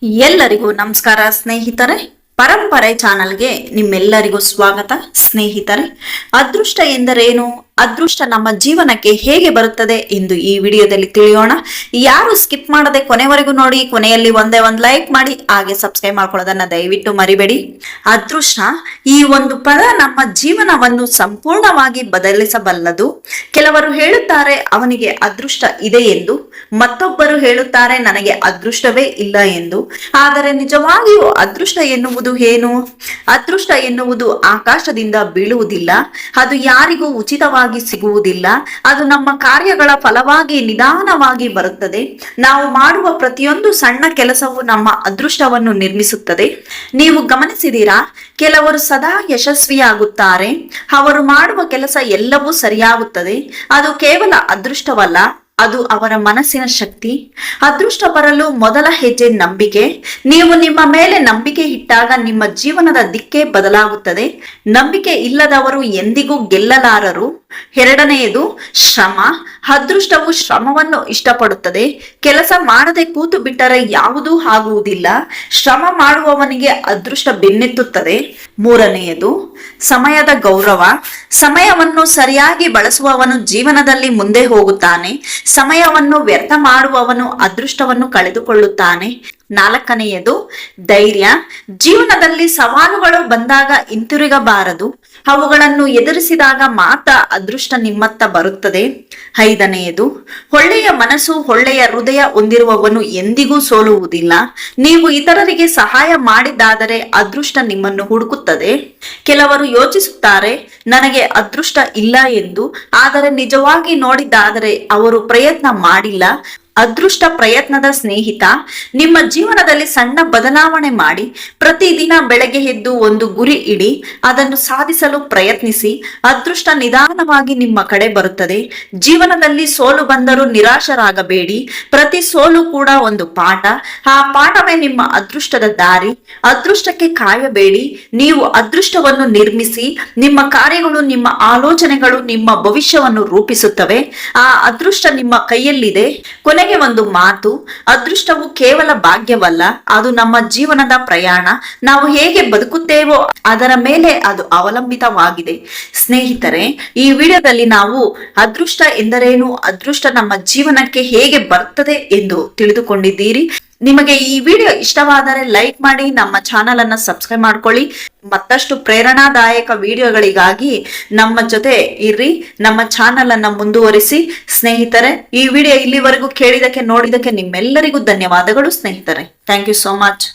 ಎಲ್ಲರಿಗೂ ನಮಸ್ಕಾರ ಸ್ನೇಹಿತರೆ. ಪರಂಪರೆ ಚಾನಲ್ಗೆ ನಿಮ್ಮೆಲ್ಲರಿಗೂ ಸ್ವಾಗತ ಸ್ನೇಹಿತರೆ. ಅದೃಷ್ಟ ಎಂದರೇನು, ಅದೃಷ್ಟ ನಮ್ಮ ಜೀವನಕ್ಕೆ ಹೇಗೆ ಬರುತ್ತದೆ ಎಂದು ಈ ವಿಡಿಯೋದಲ್ಲಿ ತಿಳಿಯೋಣ. ಯಾರು ಸ್ಕಿಪ್ ಮಾಡದೆ ಕೊನೆವರೆಗೂ ನೋಡಿ, ಕೊನೆಯಲ್ಲಿ ಒಂದೇ ಒಂದು ಲೈಕ್ ಮಾಡಿ, ಹಾಗೆ ಸಬ್ಸ್ಕ್ರೈಬ್ ಮಾಡ್ಕೊಳ್ಳೋದನ್ನ ದಯವಿಟ್ಟು ಮರಿಬೇಡಿ. ಅದೃಷ್ಟ ಈ ಒಂದು ಪದ ನಮ್ಮ ಜೀವನವನ್ನು ಸಂಪೂರ್ಣವಾಗಿ ಬದಲಿಸಬಲ್ಲದು. ಕೆಲವರು ಹೇಳುತ್ತಾರೆ ಅವನಿಗೆ ಅದೃಷ್ಟ ಇದೆ ಎಂದು, ಮತ್ತೊಬ್ಬರು ಹೇಳುತ್ತಾರೆ ನನಗೆ ಅದೃಷ್ಟವೇ ಇಲ್ಲ ಎಂದು. ಆದರೆ ನಿಜವಾಗಿಯೂ ಅದೃಷ್ಟ ಎನ್ನುವುದು ಏನು? ಅದೃಷ್ಟ ಎನ್ನುವುದು ಆಕಾಶದಿಂದ ಬೀಳುವುದಿಲ್ಲ, ಅದು ಯಾರಿಗೂ ಉಚಿತವಾಗಿ ಸಿಗುವುದಿಲ್ಲ. ಅದು ನಮ್ಮ ಕಾರ್ಯಗಳ ಫಲವಾಗಿ ನಿಧಾನವಾಗಿ ಬರುತ್ತದೆ. ನಾವು ಮಾಡುವ ಪ್ರತಿಯೊಂದು ಸಣ್ಣ ಕೆಲಸವು ನಮ್ಮ ಅದೃಷ್ಟವನ್ನು ನಿರ್ಮಿಸುತ್ತದೆ. ನೀವು ಗಮನಿಸಿದೀರಾ, ಕೆಲವರು ಸದಾ ಯಶಸ್ವಿಯಾಗುತ್ತಾರೆ, ಅವರು ಮಾಡುವ ಕೆಲಸ ಎಲ್ಲವೂ ಸರಿಯಾಗುತ್ತದೆ. ಅದು ಕೇವಲ ಅದೃಷ್ಟವಲ್ಲ, ಅದು ಅವರ ಮನಸ್ಸಿನ ಶಕ್ತಿ. ಅದೃಷ್ಟ ಬರಲು ಮೊದಲ ಹೆಜ್ಜೆ ನಂಬಿಕೆ. ನೀವು ನಿಮ್ಮ ಮೇಲೆ ನಂಬಿಕೆ ಇಟ್ಟಾಗ ನಿಮ್ಮ ಜೀವನದ ದಿಕ್ಕೇ ಬದಲಾಗುತ್ತದೆ. ನಂಬಿಕೆ ಇಲ್ಲದವರು ಎಂದಿಗೂ ಗೆಲ್ಲಲಾರರು. ಎರಡನೆಯದು ಶ್ರಮ. ಅದೃಷ್ಟವು ಶ್ರಮವನ್ನು ಇಷ್ಟಪಡುತ್ತದೆ. ಕೆಲಸ ಮಾಡದೆ ಕೂತು ಬಿಟ್ಟರೆ ಯಾವುದೂ ಆಗುವುದಿಲ್ಲ. ಶ್ರಮ ಮಾಡುವವನಿಗೆ ಅದೃಷ್ಟ ಬೆನ್ನೆತ್ತುತ್ತದೆ. ಮೂರನೆಯದು ಸಮಯದ ಗೌರವ. ಸಮಯವನ್ನು ಸರಿಯಾಗಿ ಬಳಸುವವನು ಜೀವನದಲ್ಲಿ ಮುಂದೆ ಹೋಗುತ್ತಾನೆ. ಸಮಯವನ್ನು ವ್ಯರ್ಥ ಮಾಡುವವನು ಅದೃಷ್ಟವನ್ನು ಕಳೆದುಕೊಳ್ಳುತ್ತಾನೆ. ನಾಲ್ಕನೆಯದು ಧೈರ್ಯ. ಜೀವನದಲ್ಲಿ ಸವಾಲುಗಳು ಬಂದಾಗ ಹಿಂತಿರುಗಬಾರದು, ಅವುಗಳನ್ನು ಎದುರಿಸಿದಾಗ ಮಾತ್ರ ಅದೃಷ್ಟ ನಿಮ್ಮತ್ತ ಬರುತ್ತದೆ. ಐದನೆಯದು ಒಳ್ಳೆಯ ಮನಸ್ಸು. ಒಳ್ಳೆಯ ಹೃದಯ ಹೊಂದಿರುವವನು ಎಂದಿಗೂ ಸೋಲುವುದಿಲ್ಲ. ನೀವು ಇತರರಿಗೆ ಸಹಾಯ ಮಾಡಿದ್ದಾದರೆ ಅದೃಷ್ಟ ನಿಮ್ಮನ್ನು ಹುಡುಕುತ್ತದೆ. ಕೆಲವರು ಯೋಚಿಸುತ್ತಾರೆ ನನಗೆ ಅದೃಷ್ಟ ಇಲ್ಲ ಎಂದು, ಆದರೆ ನಿಜವಾಗಿ ನೋಡಿದ್ದಾದರೆ ಅವರು ಪ್ರಯತ್ನ ಮಾಡಿಲ್ಲ. ಅದೃಷ್ಟ ಪ್ರಯತ್ನದ ಸ್ನೇಹಿತ. ನಿಮ್ಮ ಜೀವನದಲ್ಲಿ ಸಣ್ಣ ಬದಲಾವಣೆ ಮಾಡಿ, ಪ್ರತಿದಿನ ಬೆಳಗ್ಗೆ ಎದ್ದು ಒಂದು ಗುರಿ ಇಡಿ, ಅದನ್ನು ಸಾಧಿಸಲು ಪ್ರಯತ್ನಿಸಿ. ಅದೃಷ್ಟ ನಿಧಾನವಾಗಿ ನಿಮ್ಮ ಕಡೆ ಬರುತ್ತದೆ. ಜೀವನದಲ್ಲಿ ಸೋಲು ಬಂದರೂ ನಿರಾಶರಾಗಬೇಡಿ. ಪ್ರತಿ ಸೋಲು ಕೂಡ ಒಂದು ಪಾಠ. ಆ ಪಾಠವೇ ನಿಮ್ಮ ಅದೃಷ್ಟದ ದಾರಿ. ಅದೃಷ್ಟಕ್ಕೆ ಕಾಯಬೇಡಿ, ನೀವು ಅದೃಷ್ಟವನ್ನು ನಿರ್ಮಿಸಿ. ನಿಮ್ಮ ಕಾರ್ಯಗಳು, ನಿಮ್ಮ ಆಲೋಚನೆಗಳು ನಿಮ್ಮ ಭವಿಷ್ಯವನ್ನು ರೂಪಿಸುತ್ತವೆ. ಆ ಅದೃಷ್ಟ ನಿಮ್ಮ ಕೈಯಲ್ಲಿದೆ. ಕೊನೆಗೆ ಒಂದು ಮಾತು, ಅದೃಷ್ಟವು ಕೇವಲ ಭಾಗ್ಯವಲ್ಲ, ಅದು ನಮ್ಮ ಜೀವನದ ಪ್ರಯಾಣ. ನಾವು ಹೇಗೆ ಬದುಕುತ್ತೇವೋ ಅದರ ಮೇಲೆ ಅದು ಅವಲಂಬಿತವಾಗಿದೆ. ಸ್ನೇಹಿತರೆ, ಈ ವಿಡಿಯೋದಲ್ಲಿ ನಾವು ಅದೃಷ್ಟ ಎಂದರೇನು, ಅದೃಷ್ಟ ನಮ್ಮ ಜೀವನಕ್ಕೆ ಹೇಗೆ ಬರ್ತದೆ ಎಂದು ತಿಳಿದುಕೊಂಡಿದ್ದೀರಿ. ನಿಮಗೆ ಈ ವಿಡಿಯೋ ಇಷ್ಟವಾದರೆ ಲೈಕ್ ಮಾಡಿ, ನಮ್ಮ ಚಾನಲ್ ಅನ್ನ ಸಬ್ಸ್ಕ್ರೈಬ್ ಮಾಡ್ಕೊಳ್ಳಿ. ಮತ್ತಷ್ಟು ಪ್ರೇರಣಾದಾಯಕ ವಿಡಿಯೋಗಳಿಗಾಗಿ ನಮ್ಮ ಜೊತೆ ಇರ್ರಿ, ನಮ್ಮ ಚಾನಲ್ ಅನ್ನ ಮುಂದುವರಿಸಿ. ಸ್ನೇಹಿತರೆ, ಈ ವಿಡಿಯೋ ಇಲ್ಲಿವರೆಗೂ ಕೇಳಿದಕ್ಕೆ ನೋಡಿದಕ್ಕೆ ನಿಮ್ಮೆಲ್ಲರಿಗೂ ಧನ್ಯವಾದಗಳು ಸ್ನೇಹಿತರೆ. Thank you so much.